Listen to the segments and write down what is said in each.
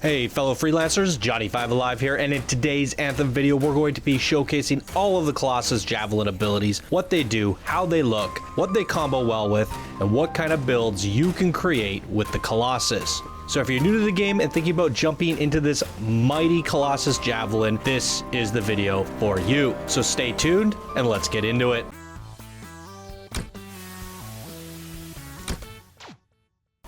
Hey fellow freelancers, Johnny5 Alive here, and in today's Anthem video we're going to be showcasing all of the Colossus Javelin abilities, what they do, how they look, what they combo well with, and what kind of builds you can create with the Colossus. So if you're new to the game and thinking about jumping into this mighty Colossus Javelin, this is the video for you. So stay tuned and let's get into it.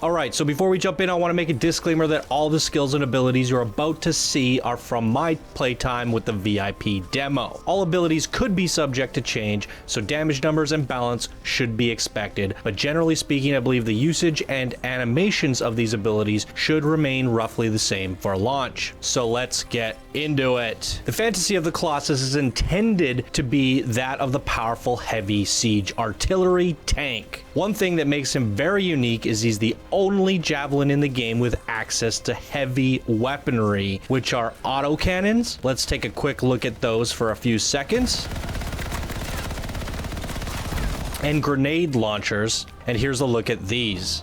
Alright, so before we jump in, I want to make a disclaimer that all the skills and abilities you're about to see are from my playtime with the VIP demo. All abilities could be subject to change, so damage numbers and balance should be expected, but generally speaking, I believe the usage and animations of these abilities should remain roughly the same for launch. So let's get into it. The fantasy of the Colossus is intended to be that of the powerful heavy siege artillery tank. One thing that makes him very unique is he's the only Javelin in the game with access to heavy weaponry, which are autocannons. Let's take a quick look at those for a few seconds. And grenade launchers. And here's a look at these.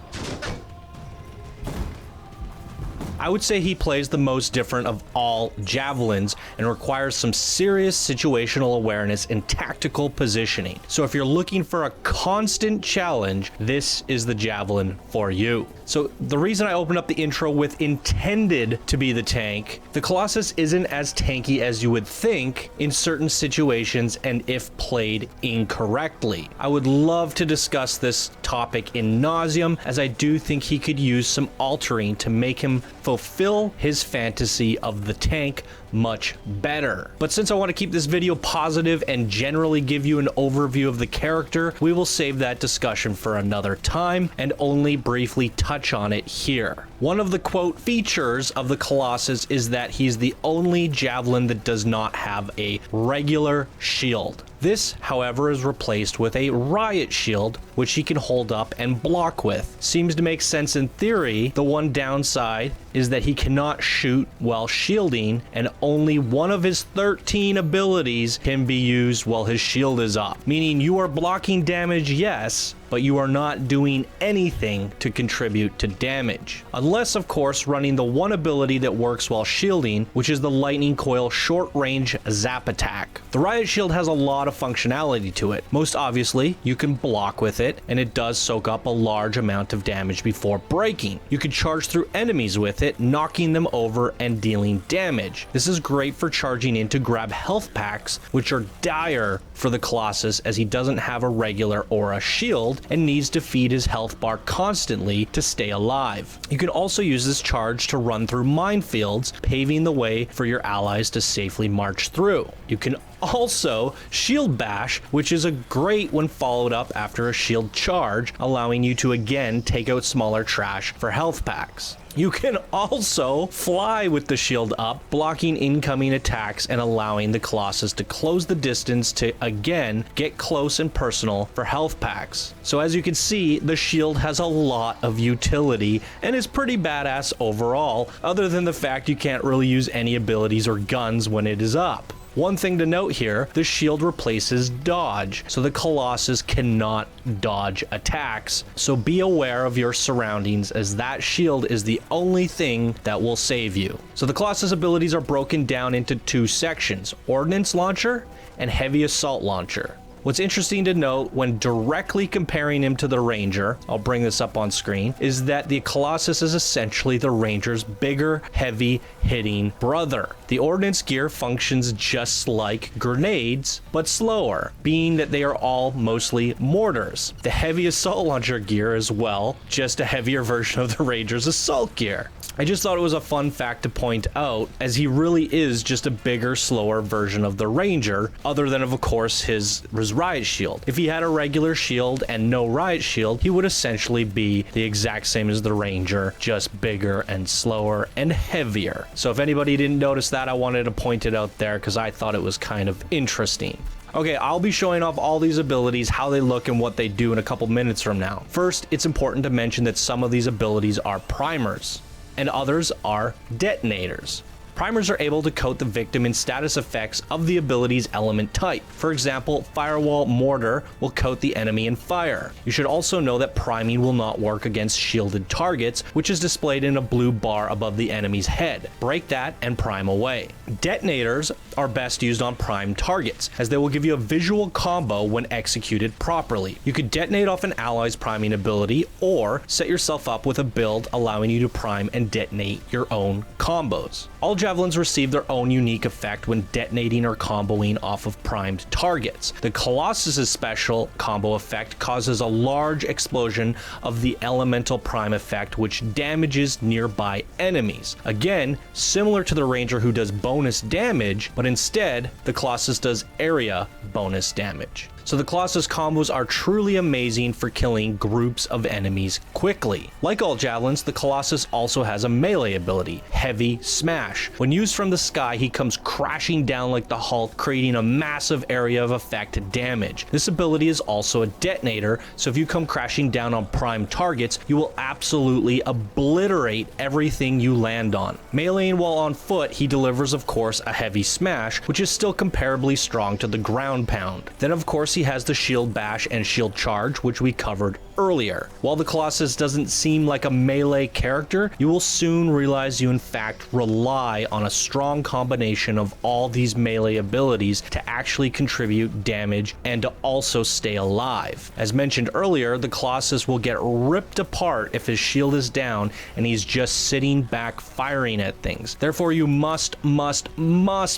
I would say he plays the most different of all Javelins and requires some serious situational awareness and tactical positioning. So if you're looking for a constant challenge, this is the Javelin for you. So the reason I opened up the intro with intended to be the tank, the Colossus isn't as tanky as you would think in certain situations and if played incorrectly. I would love to discuss this topic in nauseam, as I do think he could use some altering to make him fulfill his fantasy of the tank much better. But since I want to keep this video positive and generally give you an overview of the character, we will save that discussion for another time and only briefly touch on it here. One of the quote features of the Colossus is that he's the only Javelin that does not have a regular shield. This, however, is replaced with a riot shield, which he can hold up and block with. Seems to make sense in theory. The one downside is that he cannot shoot while shielding, and only one of his 13 abilities can be used while his shield is up. Meaning you are blocking damage, yes, but you are not doing anything to contribute to damage. Unless, of course, running the one ability that works while shielding, which is the Lightning Coil short-range zap attack. The riot shield has a lot of functionality to it. Most obviously, you can block with it, and it does soak up a large amount of damage before breaking. You can charge through enemies with it, knocking them over and dealing damage. This is great for charging in to grab health packs, which are dire for the Colossus as he doesn't have a regular aura shield and needs to feed his health bar constantly to stay alive. You can also use this charge to run through minefields, paving the way for your allies to safely march through. You can also shield bash, which is a great when followed up after a shield charge, allowing you to again take out smaller trash for health packs. You can also fly with the shield up, blocking incoming attacks and allowing the Colossus to close the distance to again get close and personal for health packs. So as you can see, the shield has a lot of utility and is pretty badass overall, other than the fact you can't really use any abilities or guns when it is up. One thing to note here, the shield replaces dodge, so the Colossus cannot dodge attacks. So be aware of your surroundings, as that shield is the only thing that will save you. So the Colossus abilities are broken down into two sections: Ordnance Launcher and Heavy Assault Launcher. What's interesting to note when directly comparing him to the Ranger, I'll bring this up on screen, is that the Colossus is essentially the Ranger's bigger, heavy hitting brother. The Ordnance gear functions just like grenades, but slower, being that they are all mostly mortars. The Heavy Assault Launcher gear as well, just a heavier version of the Ranger's assault gear. I just thought it was a fun fact to point out, as he really is just a bigger, slower version of the Ranger, other than of course his riot shield. If he had a regular shield and no riot shield, he would essentially be the exact same as the Ranger, just bigger and slower and heavier. So if anybody didn't notice that, I wanted to point it out there because I thought it was kind of interesting. Okay, I'll be showing off all these abilities, how they look, and what they do in a couple minutes from now. First, it's important to mention that some of these abilities are primers and others are detonators. Primers are able to coat the victim in status effects of the ability's element type. For example, Firewall Mortar will coat the enemy in fire. You should also know that priming will not work against shielded targets, which is displayed in a blue bar above the enemy's head. Break that and prime away. Detonators are best used on primed targets, as they will give you a visual combo when executed properly. You could detonate off an ally's priming ability, or set yourself up with a build allowing you to prime and detonate your own combos. All javelins receive their own unique effect when detonating or comboing off of primed targets. The Colossus's special combo effect causes a large explosion of the elemental prime effect, which damages nearby enemies. Again, similar to the Ranger who does bonus damage, but instead the Colossus does area bonus damage. So the Colossus combos are truly amazing for killing groups of enemies quickly. Like all javelins, the Colossus also has a melee ability, Heavy Smash. When used from the sky, he comes crashing down like the Hulk, creating a massive area of effect damage. This ability is also a detonator, so if you come crashing down on prime targets, you will absolutely obliterate everything you land on. Meleeing while on foot, he delivers, of course, a Heavy Smash, which is still comparably strong to the ground pound. Then, of course, he has the Shield Bash and Shield Charge, which we covered earlier. While the Colossus doesn't seem like a melee character, you will soon realize you in fact rely on a strong combination of all these melee abilities to actually contribute damage and to also stay alive. As mentioned earlier, the Colossus will get ripped apart if his shield is down and he's just sitting back firing at things. Therefore, you must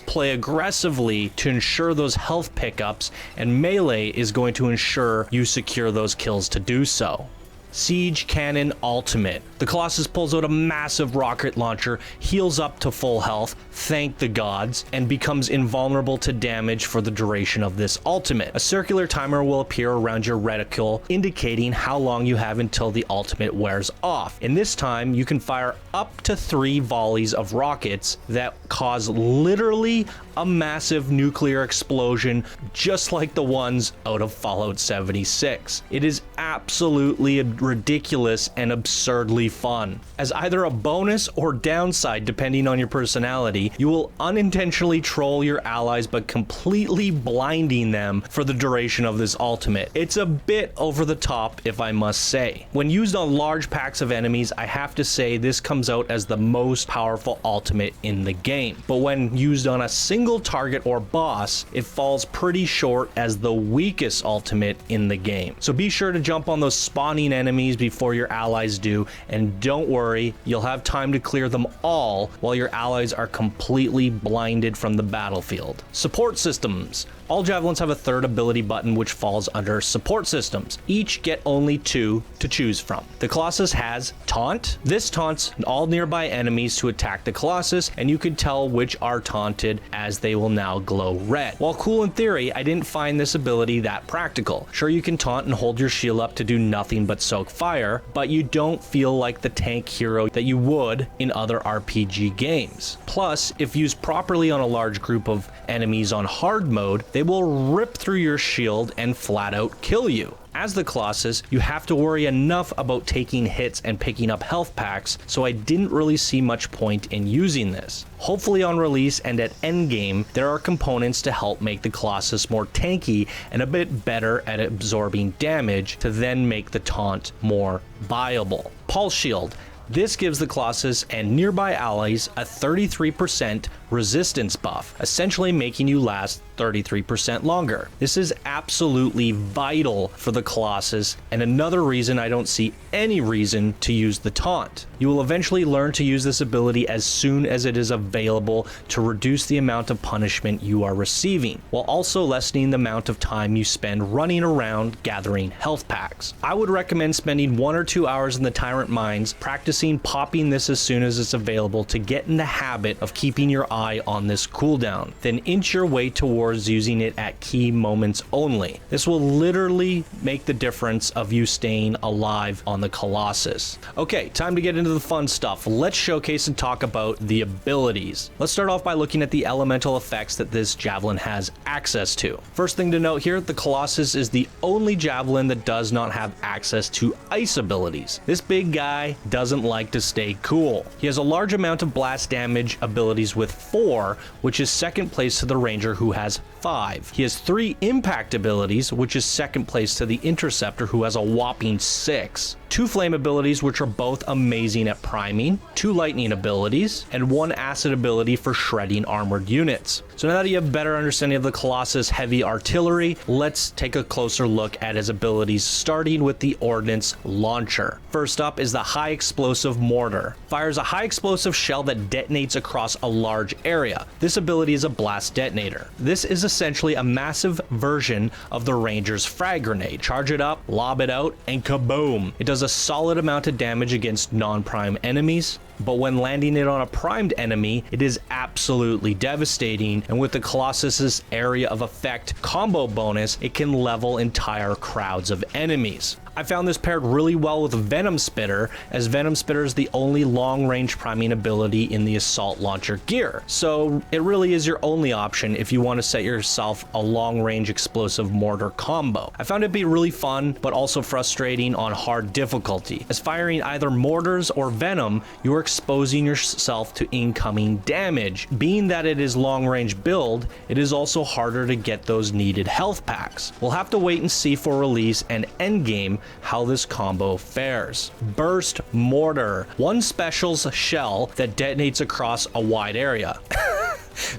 play aggressively to ensure those health pickups, and melee is going to ensure you secure those kills to do so. Siege Cannon Ultimate. The Colossus pulls out a massive rocket launcher, heals up to full health, thank the gods, and becomes invulnerable to damage for the duration of this ultimate. A circular timer will appear around your reticle, indicating how long you have until the ultimate wears off. In this time, you can fire up to 3 volleys of rockets that cause literally a massive nuclear explosion, just like the ones out of Fallout 76. It is absolutely ridiculous and absurdly fun. As either a bonus or downside, depending on your personality, you will unintentionally troll your allies by completely blinding them for the duration of this ultimate. It's a bit over the top, if I must say. When used on large packs of enemies, I have to say this comes out as the most powerful ultimate in the game. But when used on a single target or boss, it falls pretty short as the weakest ultimate in the game. So be sure to jump on those spawning enemies before your allies do, and don't worry, you'll have time to clear them all while your allies are completely blinded from the battlefield. Support systems. All javelins have a third ability button which falls under support systems. Each get only 2 to choose from. The Colossus has Taunt. This taunts all nearby enemies to attack the Colossus, and you can tell which are taunted as they will now glow red. While cool in theory, I didn't find this ability that practical. Sure, you can taunt and hold your shield up to do nothing but soak fire, but you don't feel like the tank hero that you would in other RPG games. Plus, if used properly on a large group of enemies on hard mode, they will rip through your shield and flat out kill you. As the Colossus, you have to worry enough about taking hits and picking up health packs, so I didn't really see much point in using this. Hopefully on release and at endgame, there are components to help make the Colossus more tanky and a bit better at absorbing damage to then make the taunt more viable. Pulse Shield. This gives the Colossus and nearby allies a 33% resistance buff, essentially making you last 33% longer. This is absolutely vital for the Colossus, and another reason I don't see any reason to use the taunt. You will eventually learn to use this ability as soon as it is available to reduce the amount of punishment you are receiving, while also lessening the amount of time you spend running around gathering health packs. I would recommend spending 1 or 2 hours in the Tyrant Mines practicing popping this as soon as it's available to get in the habit of keeping your eye on this cooldown. Then inch your way towards towards using it at key moments only. This will literally make the difference of you staying alive on the Colossus. Okay, time to get into the fun stuff. Let's showcase and talk about the abilities. Let's start off by looking at the elemental effects that this Javelin has access to. First thing to note here, the Colossus is the only Javelin that does not have access to ice abilities. This big guy doesn't like to stay cool. He has a large amount of blast damage abilities with 4, which is second place to the Ranger who has 5. He has 3 impact abilities, which is second place to the Interceptor who has a whopping 6. 2 flame abilities, which are both amazing at priming, 2 lightning abilities, and 1 acid ability for shredding armored units. So now that you have a better understanding of the Colossus heavy artillery, let's take a closer look at his abilities, starting with the Ordnance Launcher. First up is the High Explosive Mortar. Fires a high explosive shell that detonates across a large area. This ability is a blast detonator. This is essentially a massive version of the Ranger's frag grenade. Charge it up, lob it out, and kaboom! It does a solid amount of damage against non-prime enemies, but when landing it on a primed enemy, it is absolutely devastating, and with the Colossus's area of effect combo bonus, it can level entire crowds of enemies. I found this paired really well with Venom Spinner, as Venom Spinner is the only long-range priming ability in the Assault Launcher gear, so it really is your only option if you want to set yourself a long-range explosive mortar combo. I found it to be really fun, but also frustrating on hard difficulty, as firing either mortars or venom, you are exposing yourself to incoming damage. Being that it is long-range build, it is also harder to get those needed health packs. We'll have to wait and see for release and endgame how this combo fares. Burst Mortar. 1 special's shell that detonates across a wide area.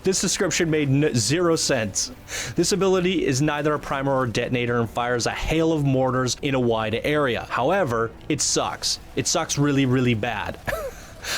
This description made 0 sense. This ability is neither a primer or detonator and fires a hail of mortars in a wide area. However, it sucks. It sucks really, really bad.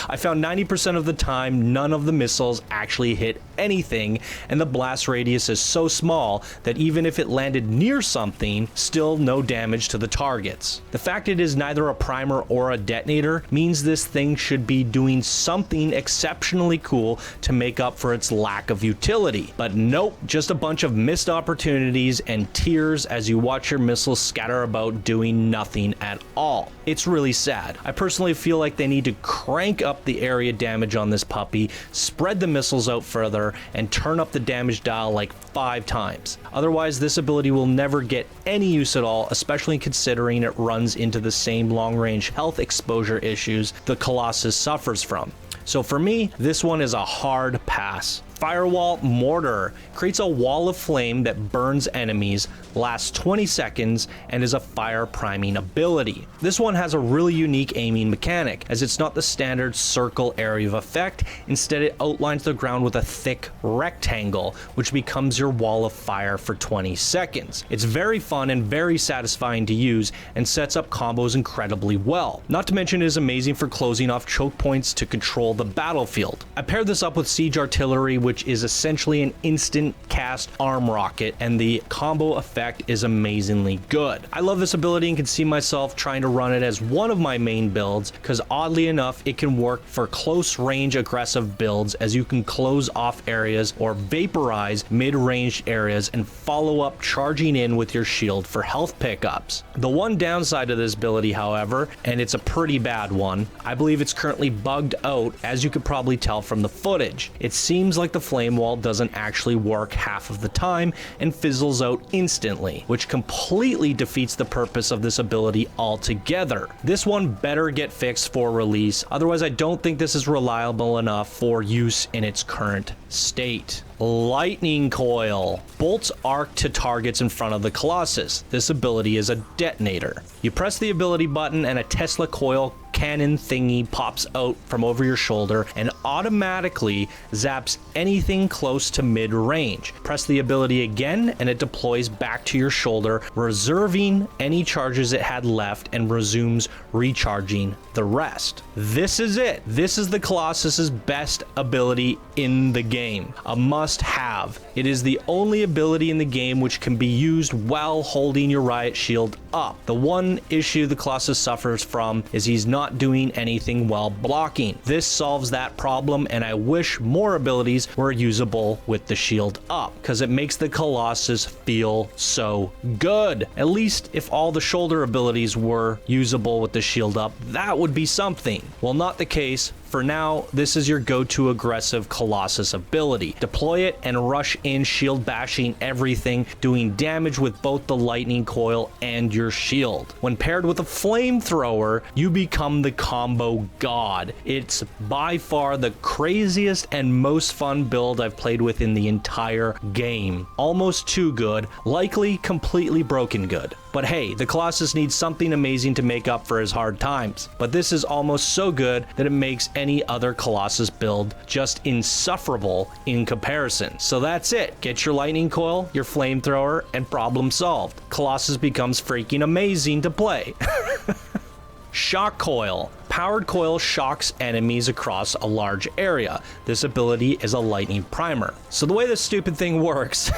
I found 90% of the time none of the missiles actually hit anything, and the blast radius is so small that even if it landed near something, still no damage to the targets. The fact it is neither a primer or a detonator means this thing should be doing something exceptionally cool to make up for its lack of utility. But nope, just a bunch of missed opportunities and tears as you watch your missiles scatter about doing nothing at all. It's really sad. I personally feel like they need to crank up the area damage on this puppy, spread the missiles out further, and turn up the damage dial like 5 times. Otherwise, this ability will never get any use at all, especially considering it runs into the same long-range health exposure issues the Colossus suffers from. So for me, this one is a hard pass. Firewall Mortar creates a wall of flame that burns enemies, lasts 20 seconds, and is a fire priming ability. This one has a really unique aiming mechanic, as it's not the standard circle area of effect. Instead, it outlines the ground with a thick rectangle, which becomes your wall of fire for 20 seconds. It's very fun and very satisfying to use, and sets up combos incredibly well. Not to mention, it is amazing for closing off choke points to control the battlefield. I paired this up with Siege Artillery, which is essentially an instant cast arm rocket, and the combo effect is amazingly good. I love this ability and can see myself trying to run it as one of my main builds, because oddly enough, it can work for close range aggressive builds, as you can close off areas or vaporize mid-range areas and follow up charging in with your shield for health pickups. The one downside of this ability, however, and it's a pretty bad one, I believe it's currently bugged out, as you could probably tell from the footage. It seems like the flame wall doesn't actually work half of the time and fizzles out instantly, which completely defeats the purpose of this ability altogether. This one better get fixed for release, otherwise I don't think this is reliable enough for use in its current state. Lightning Coil. Bolts arc to targets in front of the Colossus. This ability is a detonator. You press the ability button and a Tesla coil cannon thingy pops out from over your shoulder and automatically zaps anything close to mid-range. Press the ability again and it deploys back to your shoulder, reserving any charges it had left and resumes recharging the rest. This is it. This is the Colossus's best ability in the game. A must-have. It is the only ability in the game which can be used while holding your riot shield up. The one issue the Colossus suffers from is he's not doing anything while blocking. This solves that problem, and I wish more abilities were usable with the shield up, because it makes the Colossus feel so good. At least if all the shoulder abilities were usable with the shield up, that would be something. Well, not the case. For now, this is your go-to aggressive Colossus ability. Deploy it and rush in, shield bashing everything, doing damage with both the lightning coil and your shield. When paired with a flamethrower, you become the combo god. It's by far the craziest and most fun build I've played with in the entire game. Almost too good, likely completely broken good. But hey, the Colossus needs something amazing to make up for his hard times. But this is almost so good that it makes any other Colossus build just insufferable in comparison. So that's it. Get your lightning coil, your flamethrower, and problem solved. Colossus becomes freaking amazing to play. Shock Coil. Powered coil shocks enemies across a large area. This ability is a lightning primer. So the way this stupid thing works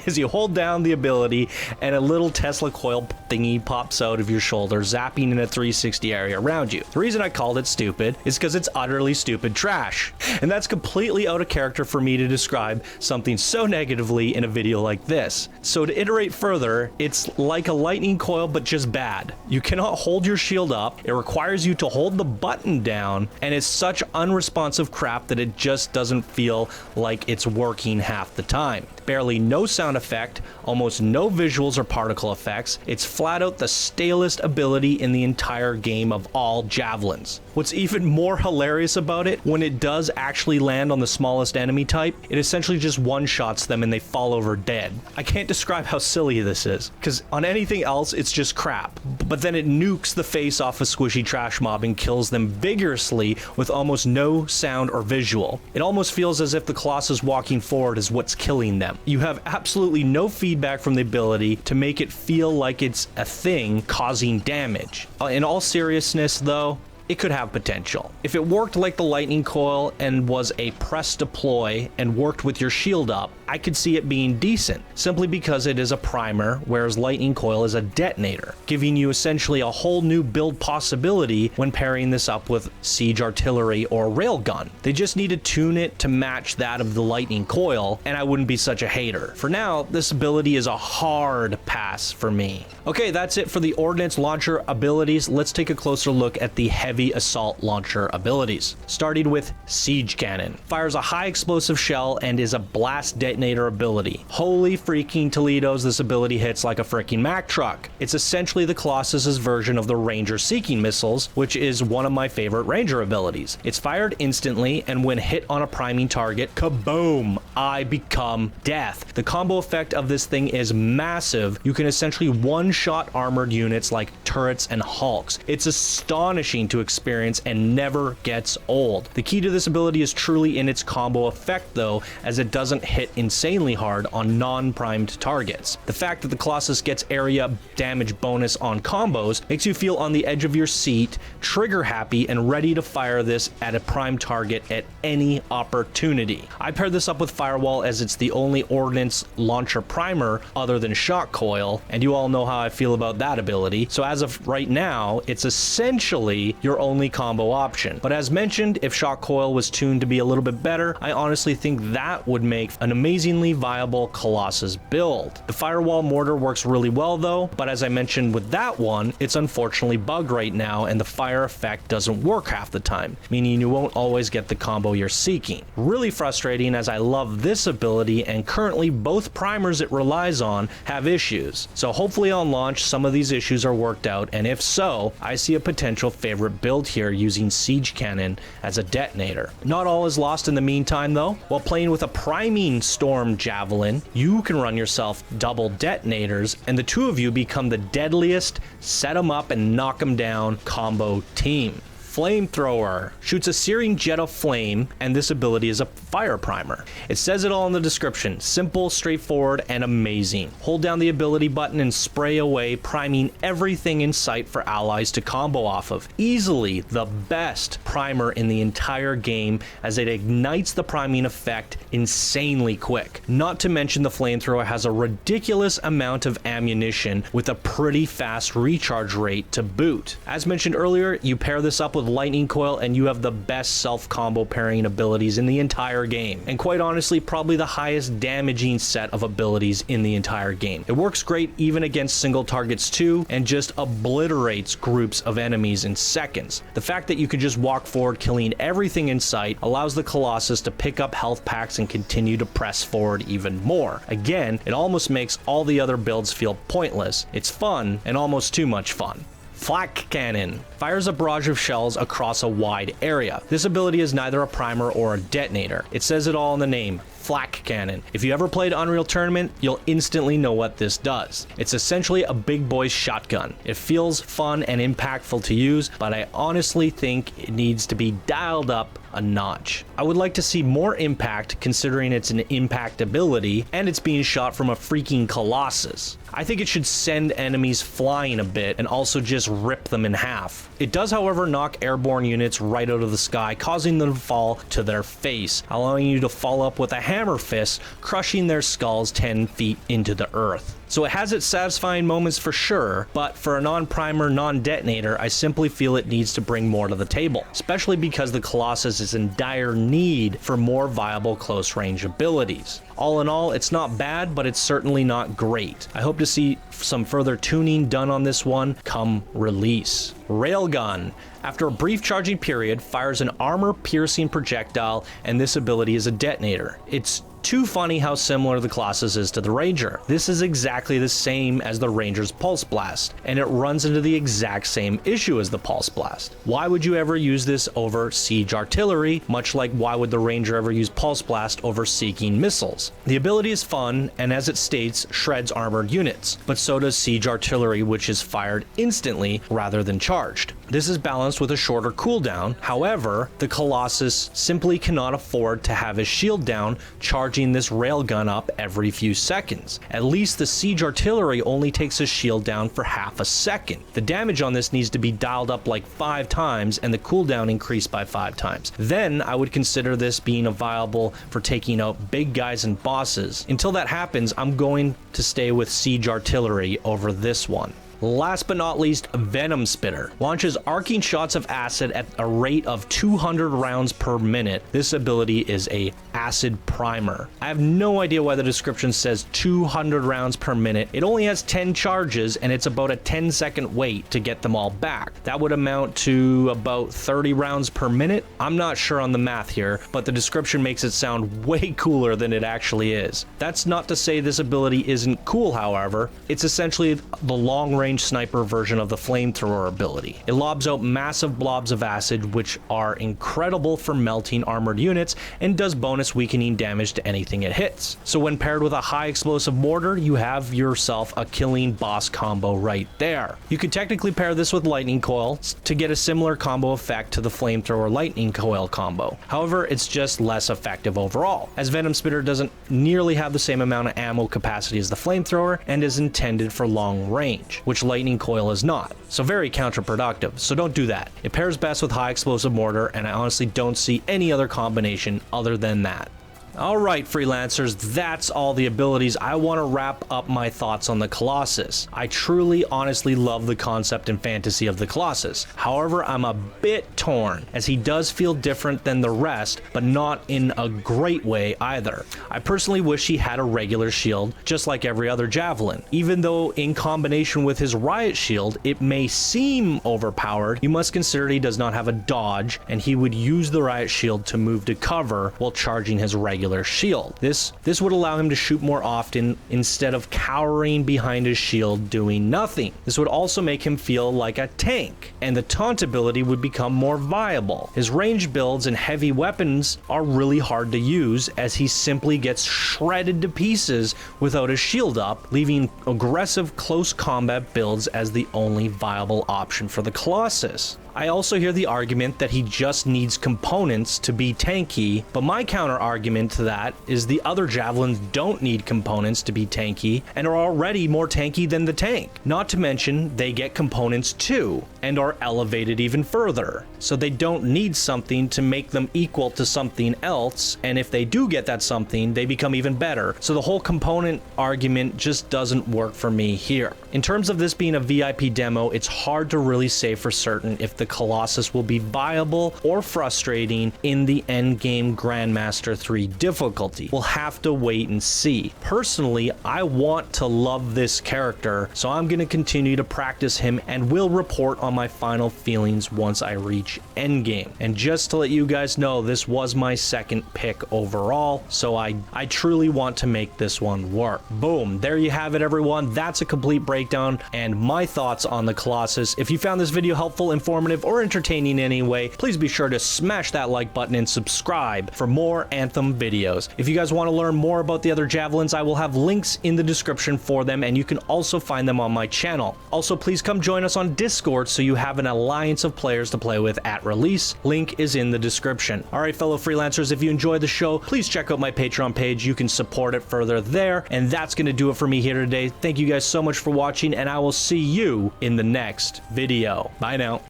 is you hold down the ability and a little Tesla coil thingy pops out of your shoulder, zapping in a 360 area around you. The reason I called it stupid is because it's utterly stupid trash. And that's completely out of character for me to describe something so negatively in a video like this. So to iterate further, it's like a lightning coil but just bad. You cannot hold your shield up. It requires you to hold the button down, and it's such unresponsive crap that it just doesn't feel like it's working half the time. Barely no sound effect, almost no visuals or particle effects. It's flat out the stalest ability in the entire game of all javelins. What's even more hilarious about it, when it does actually land on the smallest enemy type, it essentially just one-shots them and they fall over dead. I can't describe how silly this is, because on anything else it's just crap. But then it nukes the face off a squishy trash mob and kills them vigorously with almost no sound or visual. It almost feels as if the Colossus walking forward is what's killing them. You have absolutely no feedback from the ability to make it feel like it's a thing causing damage. In all seriousness though, it could have potential. If it worked like the lightning coil and was a press deploy and worked with your shield up, I could see it being decent, simply because it is a primer, whereas lightning coil is a detonator, giving you essentially a whole new build possibility when pairing this up with siege artillery or railgun. They just need to tune it to match that of the lightning coil, and I wouldn't be such a hater. For now, this ability is a hard pass for me. Okay, that's it for the ordnance launcher abilities. Let's take a closer look at the heavy assault launcher abilities. Starting with Siege Cannon. Fires a high explosive shell and is a blast detonator ability. Holy freaking Toledos, this ability hits like a freaking Mack truck. It's essentially the Colossus's version of the Ranger Seeking Missiles, which is one of my favorite Ranger abilities. It's fired instantly, and when hit on a priming target, kaboom! I become death. The combo effect of this thing is massive. You can essentially one-shot armored units like turrets and hulks. It's astonishing to experience and never gets old. The key to this ability is truly in its combo effect though, as it doesn't hit insanely hard on non-primed targets. The fact that the Colossus gets area damage bonus on combos makes you feel on the edge of your seat, trigger happy, and ready to fire this at a prime target at any opportunity. I paired this up with Firewall as it's the only ordnance launcher primer other than Shock Coil, and you all know how I feel about that ability. So as of right now, it's essentially your only combo option. But as mentioned, if Shock Coil was tuned to be a little bit better, I honestly think that would make an amazingly viable Colossus build. The Firewall Mortar works really well though, but as I mentioned with that one, it's unfortunately bugged right now and the fire effect doesn't work half the time, meaning you won't always get the combo you're seeking. Really frustrating, as I love this ability and currently both primers it relies on have issues. So hopefully on launch some of these issues are worked out, and if so, I see a potential favorite build here using Siege Cannon as a detonator. Not all is lost in the meantime though. While playing with a priming Storm Javelin, you can run yourself double detonators, and the two of you become the deadliest set 'em up and knock 'em down combo team. Flamethrower shoots a searing jet of flame, and this ability is a fire primer. It says it all in the description. Simple, straightforward, and amazing. Hold down the ability button and spray away, priming everything in sight for allies to combo off of. Easily the best primer in the entire game, as it ignites the priming effect insanely quick. Not to mention the Flamethrower has a ridiculous amount of ammunition with a pretty fast recharge rate to boot. As mentioned earlier, you pair this up with Lightning Coil and you have the best self-combo pairing abilities in the entire game. And quite honestly, probably the highest damaging set of abilities in the entire game. It works great even against single targets too, and just obliterates groups of enemies in seconds. The fact that you can just walk forward killing everything in sight allows the Colossus to pick up health packs and continue to press forward even more. Again, it almost makes all the other builds feel pointless. It's fun, and almost too much fun. Flak Cannon fires a barrage of shells across a wide area. This ability is neither a primer or a detonator. It says it all in the name. Flak Cannon. If you ever played Unreal Tournament, you'll instantly know what this does. It's essentially a big boy's shotgun. It feels fun and impactful to use, but I honestly think it needs to be dialed up a notch. I would like to see more impact considering it's an impact ability and it's being shot from a freaking Colossus. I think it should send enemies flying a bit and also just rip them in half. It does, however, knock airborne units right out of the sky, causing them to fall to their face, allowing you to follow up with a hammer fist, crushing their skulls 10 feet into the earth. So it has its satisfying moments for sure, but for a non-primer, non-detonator, I simply feel it needs to bring more to the table, especially because the Colossus is in dire need for more viable close-range abilities. All in all, it's not bad, but it's certainly not great. I hope to see some further tuning done on this one come release. Railgun. After a brief charging period, fires an armor-piercing projectile, and this ability is a detonator. It's too funny how similar the Colossus is to the Ranger. This is exactly the same as the Ranger's Pulse Blast, and it runs into the exact same issue as the Pulse Blast. Why would you ever use this over siege artillery, much like why would the Ranger ever use Pulse Blast over seeking missiles? The ability is fun, and as it states, shreds armored units, but so does siege artillery, which is fired instantly rather than charged. This is balanced with a shorter cooldown. However, the Colossus simply cannot afford to have his shield down, charging this railgun up every few seconds. At least the siege artillery only takes his shield down for half a second. The damage on this needs to be dialed up like 5 times and the cooldown increased by 5 times. Then I would consider this being viable for taking out big guys and bosses. Until that happens, I'm going to stay with siege artillery over this one. Last but not least, Venom Spinner launches arcing shots of acid at a rate of 200 rounds per minute. This ability is a acid primer. I have no idea why the description says 200 rounds per minute. It only has 10 charges and it's about a 10-second wait to get them all back. That would amount to about 30 rounds per minute. I'm not sure on the math here, but the description makes it sound way cooler than it actually is. That's not to say this ability isn't cool, however. It's essentially the long-range sniper version of the Flamethrower ability. It lobs out massive blobs of acid, which are incredible for melting armored units and does bonus weakening damage to anything it hits. So when paired with a high explosive mortar, you have yourself a killing boss combo right there. You could technically pair this with Lightning Coil to get a similar combo effect to the Flamethrower Lightning Coil combo. However, it's just less effective overall, as Venom Spinner doesn't nearly have the same amount of ammo capacity as the Flamethrower and is intended for long range, which Lightning Coil is not. So very counterproductive, so don't do that. It pairs best with high explosive mortar, and I honestly don't see any other combination other than that. Alright, freelancers, that's all the abilities. I want to wrap up my thoughts on the Colossus. I truly, honestly love the concept and fantasy of the Colossus. However, I'm a bit torn, as he does feel different than the rest, but not in a great way either. I personally wish he had a regular shield, just like every other Javelin. Even though in combination with his Riot Shield, it may seem overpowered, you must consider he does not have a dodge, and he would use the Riot Shield to move to cover while charging his regular shield. This would allow him to shoot more often instead of cowering behind his shield doing nothing. This would also make him feel like a tank, and the taunt ability would become more viable. His ranged builds and heavy weapons are really hard to use, as he simply gets shredded to pieces without his shield up, leaving aggressive close combat builds as the only viable option for the Colossus. I also hear the argument that he just needs components to be tanky, but my counter argument to that is the other Javelins don't need components to be tanky and are already more tanky than the tank. Not to mention, they get components too, and are elevated even further. So they don't need something to make them equal to something else, and if they do get that something, they become even better. So the whole component argument just doesn't work for me here. In terms of this being a VIP demo, it's hard to really say for certain if the Colossus will be viable or frustrating in the endgame Grandmaster 3 difficulty. We'll have to wait and see. Personally, I want to love this character, so I'm going to continue to practice him and will report on my final feelings once I reach endgame. And just to let you guys know, this was my second pick overall, so I truly want to make this one work. Boom, there you have it, everyone. That's a complete breakdown and my thoughts on the Colossus. If you found this video helpful, informative, or entertaining in any way, please be sure to smash that like button and subscribe for more Anthem videos. If you guys want to learn more about the other Javelins, I will have links in the description for them, and you can also find them on my channel. Also, please come join us on Discord so you have an alliance of players to play with at release. Link is in the description. Alright, fellow freelancers, if you enjoyed the show, please check out my Patreon page. You can support it further there, and that's going to do it for me here today. Thank you guys so much for watching, and I will see you in the next video. Bye now.